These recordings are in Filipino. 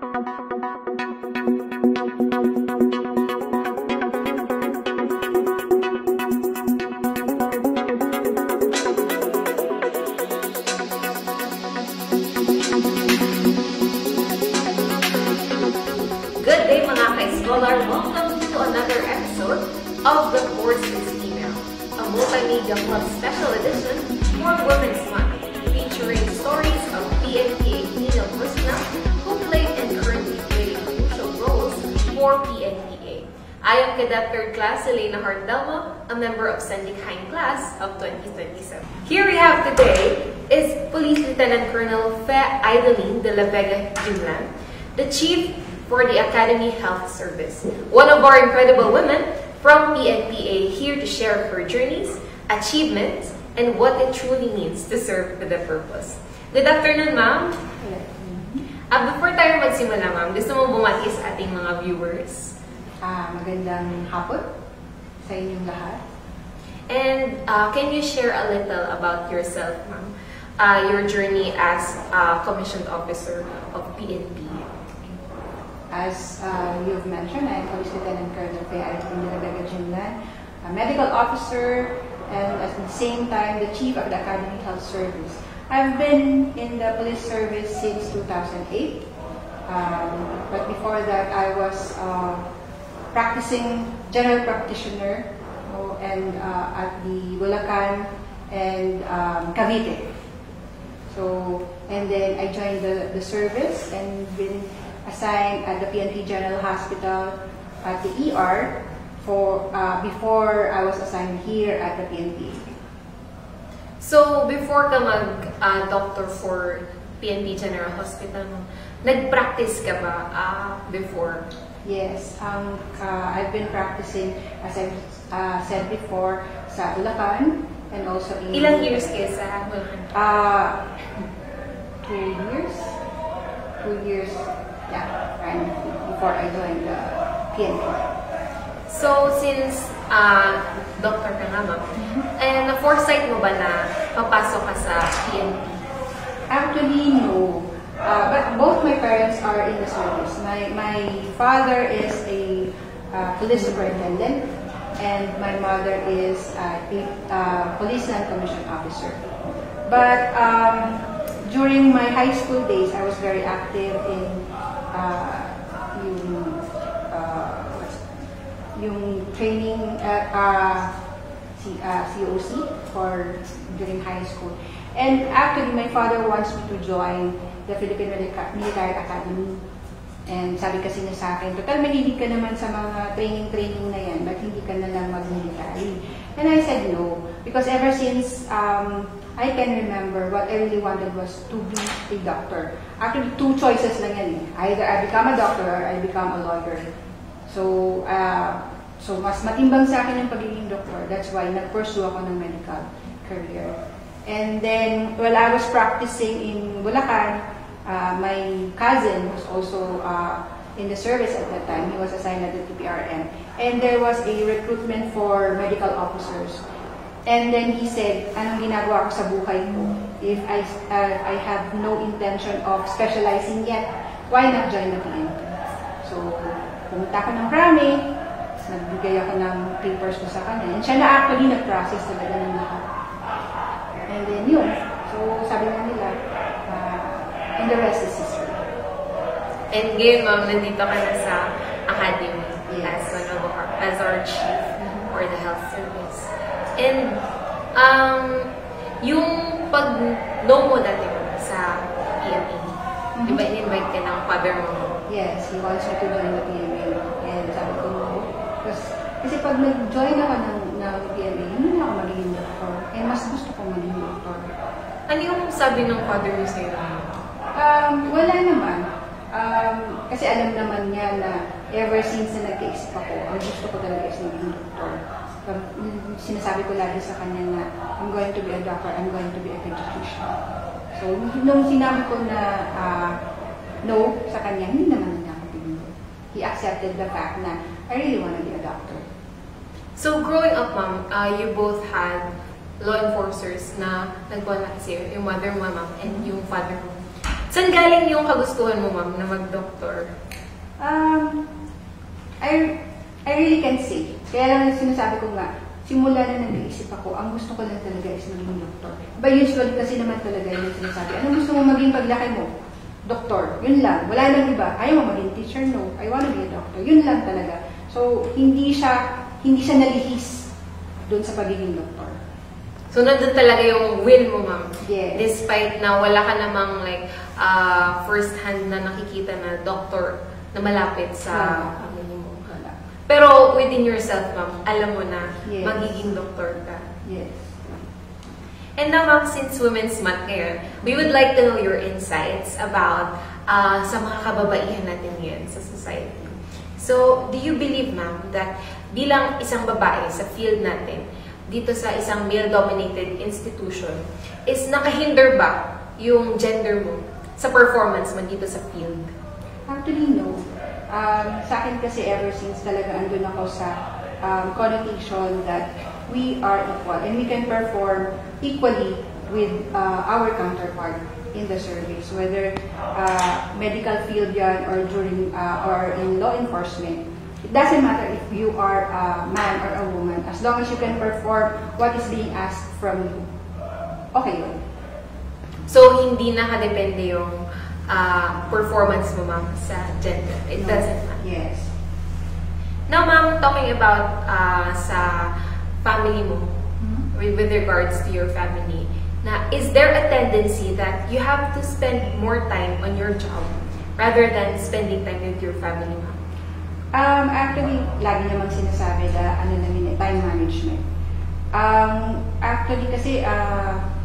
Good day mga ka-scholar! Welcome to another episode of The Course is Female, a multimedia club special edition for Women's Month, featuring stories of PNPA female personnel who played and currently play crucial roles for PNPA. I am Cadet 3rd Class Elena Hardelmo, a member of Sendikhain Class of 2027. Here we have today is Police Lieutenant Colonel Fe Idaline de la Vega Jumlan, the Chief for the Academy Health Service, one of our incredible women from PNPA, here to share her journeys, achievements, and what it truly means to serve with a purpose. Good afternoon, ma'am. Before tayo magsimula, ma'am, gusto mo bumati sa ating mga viewers? Magandang hapon sa inyong lahat. And can you share a little about yourself, ma'am? Your journey as a commissioned officer of PNP. As you've mentioned, I'm Police Lieutenant Colonel Fe Idaline de la Vega Jumlan, a medical officer and at the same time the Chief of the Academy Health Service. I've been in the police service since 2008, but before that I was practicing general practitioner and at the Bulacan and Cavite. So, and then I joined the service and been assigned at the PNP General Hospital at the ER for before I was assigned here at the PNP. So, before ka mag-doctor for PNP General Hospital, nag-practice ka ba before? Yes, I've been practicing, as I said before, sa Bulacan and also in... Ilang years kayo sa Bulacan? 2 years. 2 years. Yeah, and before I joined the PNP. So, since doctor ka nga, ma'am, and na-foresight mo ba na papasok ka sa PNP? Actually, no. But both my parents are in the service. My father is a police superintendent, and my mother is a police non-commissioned officer. But during my high school days, I was very active in yung training at COC for during high school. And actually, my father wants me to join the Philippine Military Academy. And sabi kasi niya sa akin, total mahilig ka naman sa mga training na yan, ba't hindi ka na lang mag-military? And I said no, because ever since I can remember, what I really wanted was to be a doctor. Actually, 2 choices lang yan eh. Either I become a doctor or I become a lawyer. So, so mas matimbang sa akin yung pagiging doctor. That's why nag-pursue ako ng medical career. And then, while I was practicing in Bulacan, my cousin was also in the service at that time. He was assigned at the TPRM. And there was a recruitment for medical officers. And then he said, anong ginagawa ko sa buhay ko? If I have no intention of specializing yet, why not join the PNP? So, pumunta ko ng Rami, nagbigay ako ng papers ko sa kanya. And siya na actually nag-process talaga ng lahat. And then yun. So, sabi nga nila, and the rest is history. And ngayon, ma'am, nandito ka na sa Academy Yes. as our chief for the health service. And yung pag-no mo dati sa PNP, di ba in-invite ka ng father mo? Yes, he wants me to join the PNP. And sabi ko, no. Kasi pag nag-join ako ng PNP, hindi na ako magiging doctor. And mas gusto ko maging doctor. Ano yung sabi ng father mo sa'yo? Wala naman. Kasi alam naman niya na ever since na nagka-isip ako, ang gusto ko talaga is maging doctor. Sinasabi ko lagi sa kanya na I'm going to be a doctor, I'm going to be a pediatrician. So, nung sinabi ko na no sa kanya, hindi naman niya ako pinili. He accepted the fact na I really want to be a doctor. So, growing up, ma'am, you both had law enforcers na nagkontact sa'yo, yung mother mo, ma'am, and yung father mo. Saan galing yung kagustuhan mo, ma'am, na mag-doktor? I really can't say. Kaya lang sinasabi ko nga, simula na nag-iisip ako, ang gusto ko lang talaga is maging doktor. But usually kasi naman talaga yung sinasabi, ano gusto mo maging paglaki mo? Doktor. Yun lang. Wala nang iba. Ayaw mo maging teacher? No. I wanna be a doctor. Yun lang talaga. So, hindi siya nalihis doon sa pagiging doktor. So, nandun talaga yung will mo, ma'am. Yes. Despite na wala ka namang like first hand na nakikita na doctor na malapit sa family mo. Wala. Pero within yourself, ma'am, alam mo na Yes. magiging doktor ka. Yes. And now, ma'am, since Women's Month ngayon, we would like to know your insights about sa mga kababaihan natin ngayon sa society. So, do you believe, ma'am, that bilang isang babae sa field natin, dito sa isang male-dominated institution, is nakahinder ba yung gender mo sa performance mo dito sa field? Actually, no. Sa akin kasi ever since talaga andun ako sa connotation that we are equal and we can perform equally with our counterpart in the service, whether medical field yan or during or in law enforcement. It doesn't matter if you are a man or a woman, as long as you can perform what is being asked from you. Okay yun. So, hindi nakadepende yung performance mo, ma'am, sa gender. It doesn't matter. Yes. Now, ma'am, talking about sa family mo, with regards to your family, na is there a tendency that you have to spend more time on your job rather than spending time with your family, ma'am? Actually, lagi namang sinasabi na time management. Actually kasi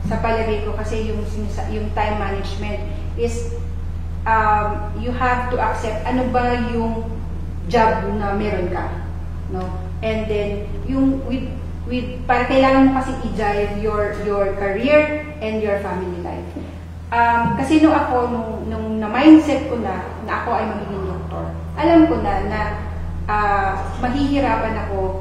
sa palagay ko kasi yung time management is you have to accept ano ba yung job na meron ka, no? And then yung para kailangan mo kasi i-jive your career and your family life. Kasi nung na-mindset ko na ako ay magiging doktor, alam ko na mahihirapan ako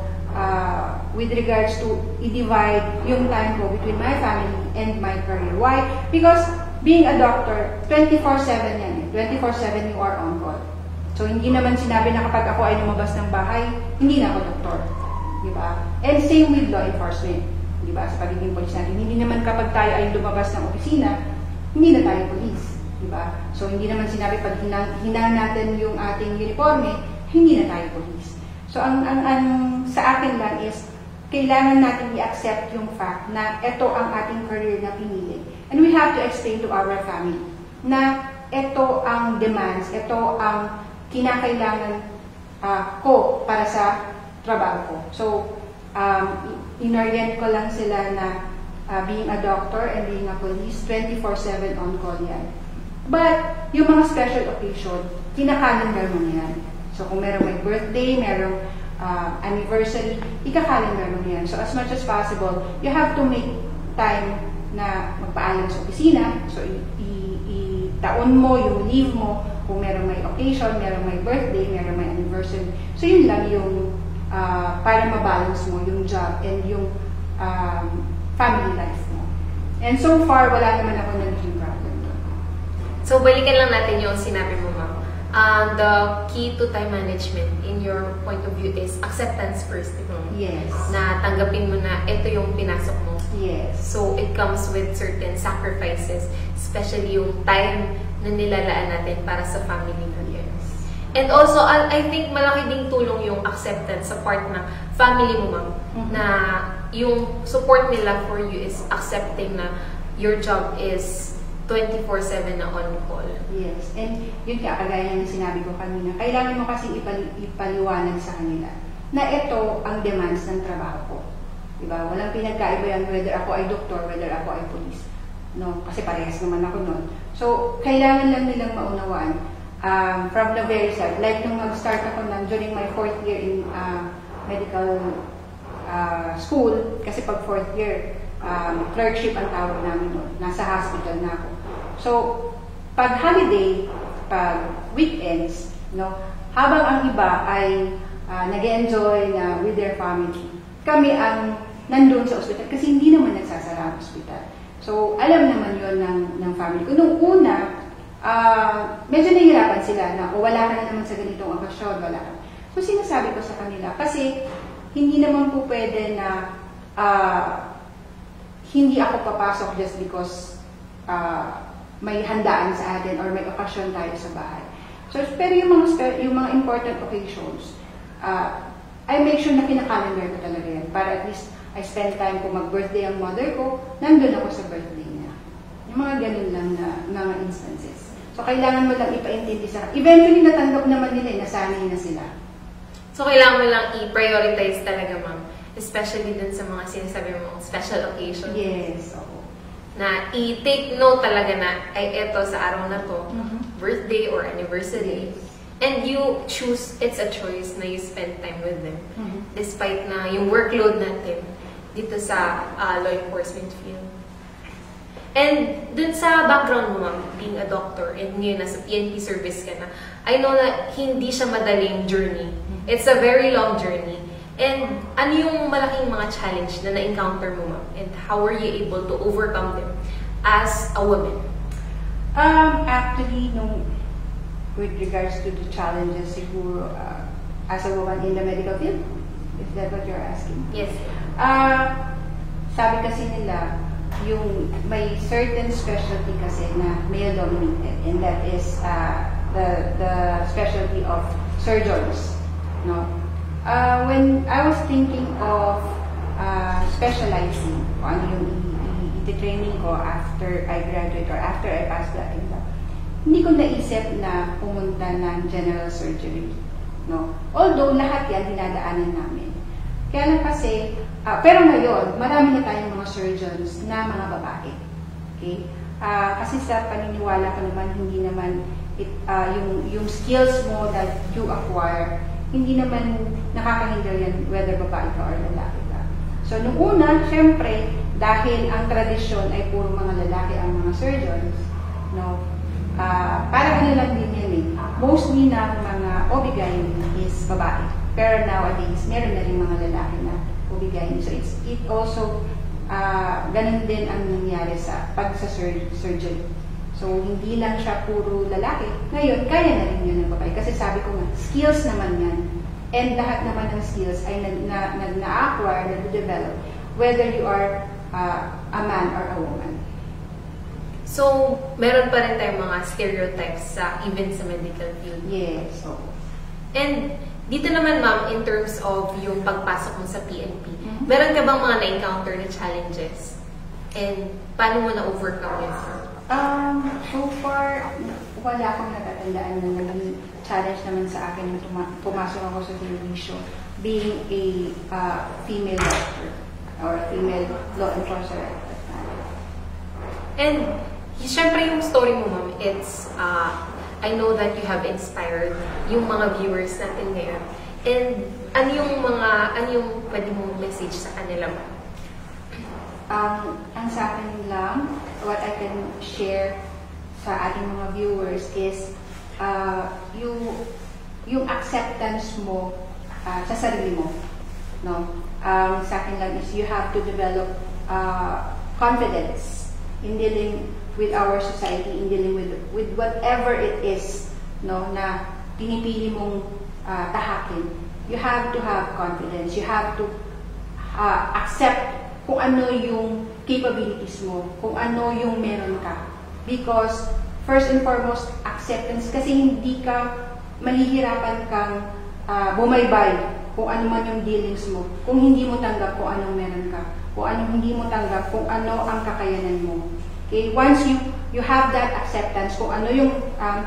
with regards to i-divide yung time ko between my family and my career. Why? Because being a doctor, 24/7 yan eh. 24/7 you are on call. So, hindi naman sinabi na kapag ako ay lumabas ng bahay, hindi na ako doktor. Diba? And same with law enforcement. Diba? Sa pagiging polis natin, hindi naman kapag tayo ay lumabas ng opisina, hindi na tayo polis. Diba? So, hindi naman sinabi pag hinang natin yung ating uniforme, hindi na tayo polis. So, ang sa akin lang is, kailangan natin i-accept yung fact na ito ang ating career na pinili. And we have to explain to our family na ito ang demands, ito ang kinakailangan ko para sa trabaho ko. So, inorient ko lang sila na being a doctor and being a police, 24/7 on call yan. But, yung mga special occasion, kinakalinder mo yan. So, kung merong may birthday, merong anniversary, ikakalinder mo yan. So, as much as possible, you have to make time na magpaalam sa opisina. So, itaon mo yung leave mo kung merong may occasion, merong may birthday, merong may anniversary. So, yun lang yung para mabalance mo yung job and yung family life mo. And so far, wala naman ako naging problem. So, balikan lang natin yung sinabi mo, ma'am. The key to time management in your point of view is acceptance first. Yes. Na tanggapin mo na ito yung pinasok mo. Yes. So, it comes with certain sacrifices, especially yung time na nilalaan natin para sa family mo. Yes. And also, I think malaki ding tulong yung acceptance sa part ng family mo, ma'am, na yung support nila for you is accepting na your job is 24/7 na on call. Yes. And yun nga, kagaya ng sinabi ko kanina, kailangan mo kasi ipaliwanag sa kanila na ito ang demands ng trabaho ko. Diba? Walang pinagkaiba yan whether ako ay doktor, whether ako ay police. No? Kasi parehas naman ako nun. So, kailangan lang nilang maunawaan from the very start. Like nung mag-start ako during my 4th year in medical school, kasi pag 4th year, clerkship ang tawag namin nun. Nasa hospital na ako. So, pag holiday, pag weekends, no, habang ang iba ay nag-enjoy na with their family, kami ang nandun sa ospital kasi hindi naman nagsasara ang ospital. So, alam naman yon ng family ko. Nung una, medyo nahihirapan sila na, o wala ka na naman sa ganitong okasyon, wala ka. So, sinasabi ko sa kanila, kasi hindi naman po pwede na hindi ako papasok just because may handaan sa atin or may okasyon tayo sa bahay. So, pero yung mga important occasions, I make sure na kinakalendar ko talaga yan. Para at least I spend time kung mag-birthday ang mother ko, nandun ako sa birthday niya. Yung mga ganun lang na mga instances. So, kailangan mo lang ipaintindi sa... Eventually, natanggap naman nila, nasanay na sila. So, kailangan mo lang i-prioritize talaga, ma'am. Especially dun sa mga sinasabi mo, special occasions. Yes, oo. Na i-take note talaga na, ay eto sa araw na to, birthday or anniversary. And you choose, it's a choice na you spend time with them. Despite na yung workload natin dito sa law enforcement field. And dun sa background mo, ma'am, being a doctor, and ngayon nasa PNP service ka na, I know na hindi siya madaling journey. It's a very long journey. And ano yung malaking mga challenge na na-encounter mo, ma'am? And how were you able to overcome them as a woman? Actually, with regards to the challenges, siguro, as a woman in the medical field, is that what you're asking? Yes. Sabi kasi nila, yung may certain specialty kasi na male-dominated, and that is the specialty of surgeons. No? When I was thinking of specializing, kung ano yung i-training ko after I graduate or after I pass the exam, hindi ko naisip na pumunta ng general surgery. No? Although lahat yan dinadaanan namin. Kaya lang kasi, pero ngayon, marami na tayong mga surgeons na mga babae. Okay? Kasi sa paniniwala ko naman, hindi naman yung skills mo that you acquire, hindi naman nakakahinder yan whether babae ka or lalaki ka. So, nung una, syempre, dahil ang tradisyon ay puro mga lalaki ang mga surgeons, no? Parang ano lang din yan eh. Mostly ng mga OB-GYN is babae. Pero nowadays, meron na rin mga lalaki na OB-GYN. So, it also, ganun din ang nangyari sa surgery. So, hindi lang siya puro lalaki. Ngayon, kaya na rin yun ng babae. Kasi sabi ko nga, skills naman yan. And lahat naman ng skills ay na-acquire, na-develop, whether you are a man or a woman. So, meron pa rin tayong mga stereotypes even sa medical field. Yes. So. And dito naman, ma'am, in terms of yung pagpasok mo sa PNP, meron ka bang mga na-encounter na challenges? And paano mo na-overcome yun? So far, wala akong natatandaan na naging challenge naman sa akin na pumasok ako sa television being a female doctor or female law enforcer. And syempre yung story mo, ma'am, it's I know that you have inspired yung mga viewers natin ngayon. And ano yung pwede mong message sa kanila, ma'am? Ang sa akin lang, what I can share sa ating mga viewers is yung acceptance mo sa sarili mo. No? Sa akin lang is you have to develop confidence in dealing with our society, in dealing with whatever it is, no, na pinipili mong tahakin. You have to have confidence. You have to accept kung ano yung capabilities mo, kung ano yung meron ka. Because, first and foremost, acceptance. Kasi hindi ka mahihirapan kang bumaybay kung ano man yung dealings mo, kung hindi mo tanggap kung anong meron ka, kung anong hindi mo tanggap kung ano ang kakayanan mo. Okay? Once you have that acceptance kung ano yung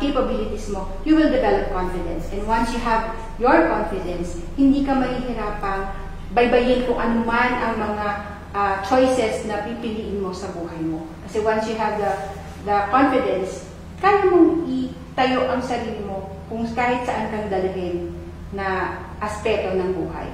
capabilities mo, you will develop confidence. And once you have your confidence, hindi ka mahihirapang baybayin kung ano man ang mga choices na pipiliin mo sa buhay mo. Kasi once you have the confidence, kaya mong itayo ang sarili mo kung kahit saan kang dalhin na aspeto ng buhay.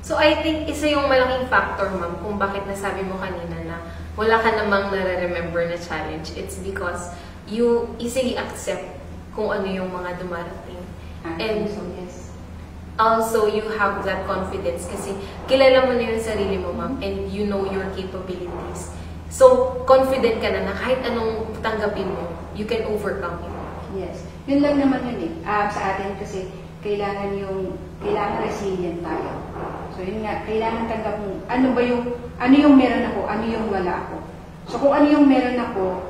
So I think isa yung malaking factor, ma'am, kung bakit nasabi mo kanina na wala ka namang nare-remember na challenge. It's because you easily accept kung ano yung mga dumarating. And so, yes. Also, you have that confidence kasi kilala mo na yung sarili mo, ma'am, and you know your capabilities. So, confident ka na kahit anong tanggapin mo, you can overcome it. Yes. Yun lang naman yun eh. Sa atin kasi kailangan resilient tayo. So yun nga, kailangan tanggap mo ano yung meron ako, ano yung wala ako. So kung ano yung meron ako,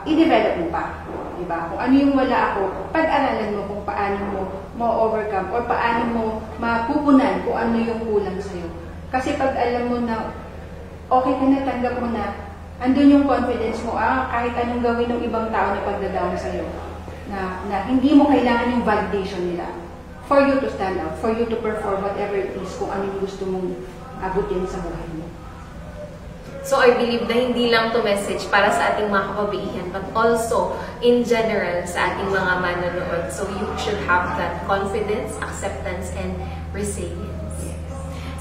i-develop mo pa. Diba? Kung ano yung wala ako, pag-aralan mo kung paano mo ma-overcome or paano mo mapupunan kung ano yung kulang sa'yo. Kasi pag alam mo na okay ka na, tanggap mo na, andun yung confidence mo, kahit anong gawin ng ibang tao na pagda-down sa'yo, na hindi mo kailangan yung validation nila for you to stand out, for you to perform whatever it is, kung ano yung gusto mong abutin sa buhay mo. So I believe na hindi lang to message para sa ating mga kababaihan, but also in general sa ating mga manonood. So you should have that confidence, acceptance, and resilience.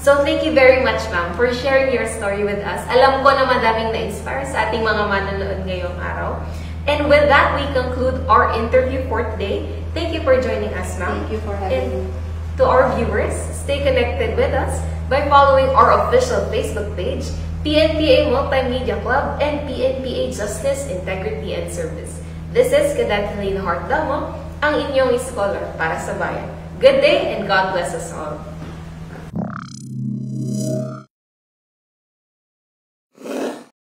So thank you very much, ma'am, for sharing your story with us. Alam ko na madaming na-inspire sa ating mga manonood ngayong araw. And with that, we conclude our interview for today. Thank you for joining us, ma'am. Thank you for having me. To our viewers, stay connected with us by following our official Facebook page, PNPA Multimedia Club and PNPA Justice, Integrity and Service. This is Cadet Helena Hart Damo, ang inyong scholar para sa bayan. Good day and God bless us all.